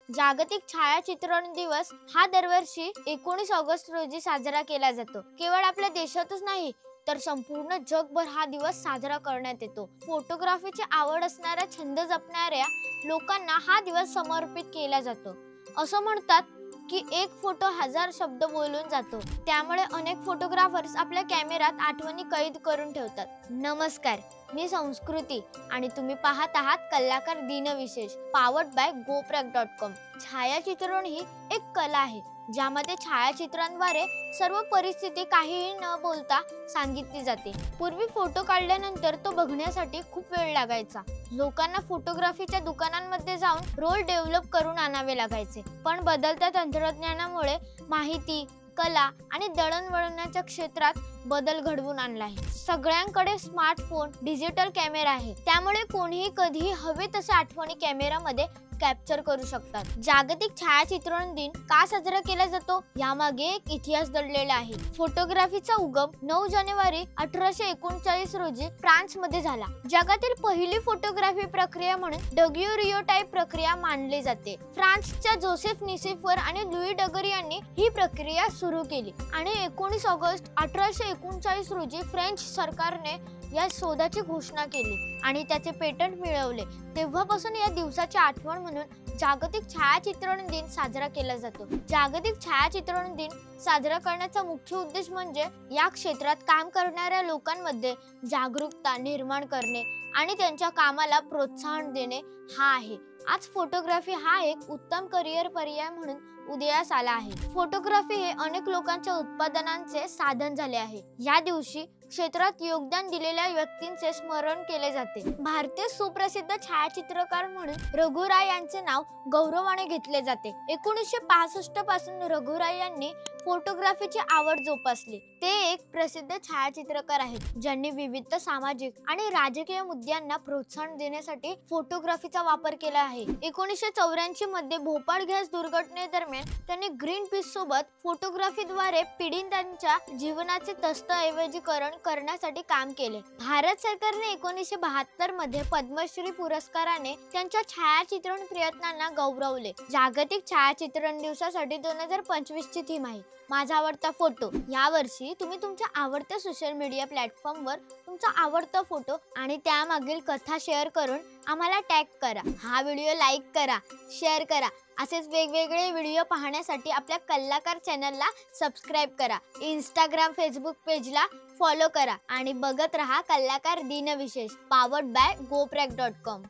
जागतिक छायाचित्रण दिवस हा दरवर्षी 19 ऑगस्ट रोजी साजरा केला जातो। केवळ आपल्या देशातच नाही तर संपूर्ण जगभर हा दिवस साजरा करण्यात येतो। फोटोग्राफीची आवड असणाऱ्या, छंद जपणाऱ्या लोकांना हा दिवस समर्पित केला जातो। असं म्हणतात की एक फोटो हजार शब्द बोलून जातो। त्यामुळे अनेक फोटोग्राफर्स आपल्या कॅमेऱ्यात आठवणी कैद करून ठेवतात। नमस्कार, मी संस्कृती आणि तुम्ही पाहत आहात कलाकार दिनविशेष पावर्ड बाय gopreg.com। छायाचित्रण ही एक कला आहे ज्यामध्ये छायाचित्रांद्वारे सर्व परिस्थिती काहीही न बोलता सांगितली जाते। पूर्वी फोटो काढल्यानंतर तो बघण्यासाठी खूप वेळ लागायचा। लोकांना फोटोग्राफीच्या दुकानांमध्ये जाऊन रोल डेव्हलप करून आणावे लागायचे। पण बदलत्या तंत्रज्ञानामुळे माहिती, कला आणि दळणवळणाच्या क्षेत्रात बदल घडवून आणला आहे। सगळ्यांकडे स्मार्टफोन, डिजिटल कॅमेरा आहे, त्यामुळे कोणीही कधीही हवे तसे आठवणी कॅमेरामध्ये कॅप्चर करू शकतात। जागतिक छायाचित्रण दिन का साजरा केला जातो यामागे एक इतिहास दडलेला आहे। फोटोग्राफीचा उगम 9 जानेवारी 1839 रोजी फ्रान्स मध्ये झाला। जगातील पहिली फोटोग्राफी प्रक्रिया म्हणून डग्युरियोटाइप प्रक्रिया मानली जाते। फ्रान्सच्या जोसेफ निसेफर आणि लुई डगर यांनी ही प्रक्रिया सुरू केली आणि 19 ऑगस्ट 1839 रोजी फ्रेंच सरकारने या शोधाची घोषणा केली आणि त्याचे पेटंट मिळवले। तेव्हापासून या दिवसाची आठवण म्हणून जागतिक छायाचित्रण दिन साजरा केला जातो। जागतिक छायाचित्रण दिन साजरा करण्याचा मुख्य उद्देश म्हणजे या क्षेत्रात काम करणाऱ्या लोकांमध्ये जागरूकता निर्माण करणे आणि त्यांच्या कामाला प्रोत्साहन देणे हा आहे। आज फोटोग्राफी हा एक उत्तम करिअर पर्याय म्हणून उदयास आला आहे। फोटोग्राफी हे अनेक लोकांच्या उत्पादनांचे साधन झाले आहे। या दिवशी क्षेत्रात योगदान दिलेल्या व्यक्तींचे स्मरण केले जाते। भारतीय सुप्रसिद्ध छायाचित्रकार म्हणून रघु राय यांचे नाव गौरवाने घेतले जाते। 1965 पासून रघु राय यांनी फोटोग्राफीची आवड जोपासली। ते एक प्रसिद्ध छायाचित्रकार आहेत ज्यांनी विविध सामाजिक आणि राजकीय मुद्द्यांना प्रोत्साहन देण्यासाठी फोटोग्राफीचा वापर केला आहे। 1984 मध्ये भोपाळ गॅस दुर्घटनेदरम्यान त्यांनी ग्रीन पीस सोबत फोटोग्राफीद्वारे पीडितांच्या जीवनाचे दस्तऐवजीकरण करण्यासाठी काम केले। भारत सरकारने 1972 मध्ये पद्मश्री पुरस्काराने त्यांच्या छायाचित्रण प्रयत्नांना गौरवले। जागतिक छायाचित्रण दिवसासाठी 2025 ची थीम आहे माझा आवडता फोटो। या वर्षी तुम्ही तुमच्या आवडत्या सोशल मीडिया प्लॅटफॉर्मवर तुमचा आवडता फोटो आणि त्यामागील कथा शेअर करून आम्हाला टॅग करा। हा व्हिडिओ लाईक करा, शेअर करा। असेच वेगवेगळे व्हिडिओ पाहण्यासाठी आपल्या कलाकार चॅनलला सबस्क्राइब करा। इंस्टाग्राम, फेसबुक पेजला फॉलो करा आणि बघत रहा कलाकार दिनविशेष पावर्ड बाय gopreg.com।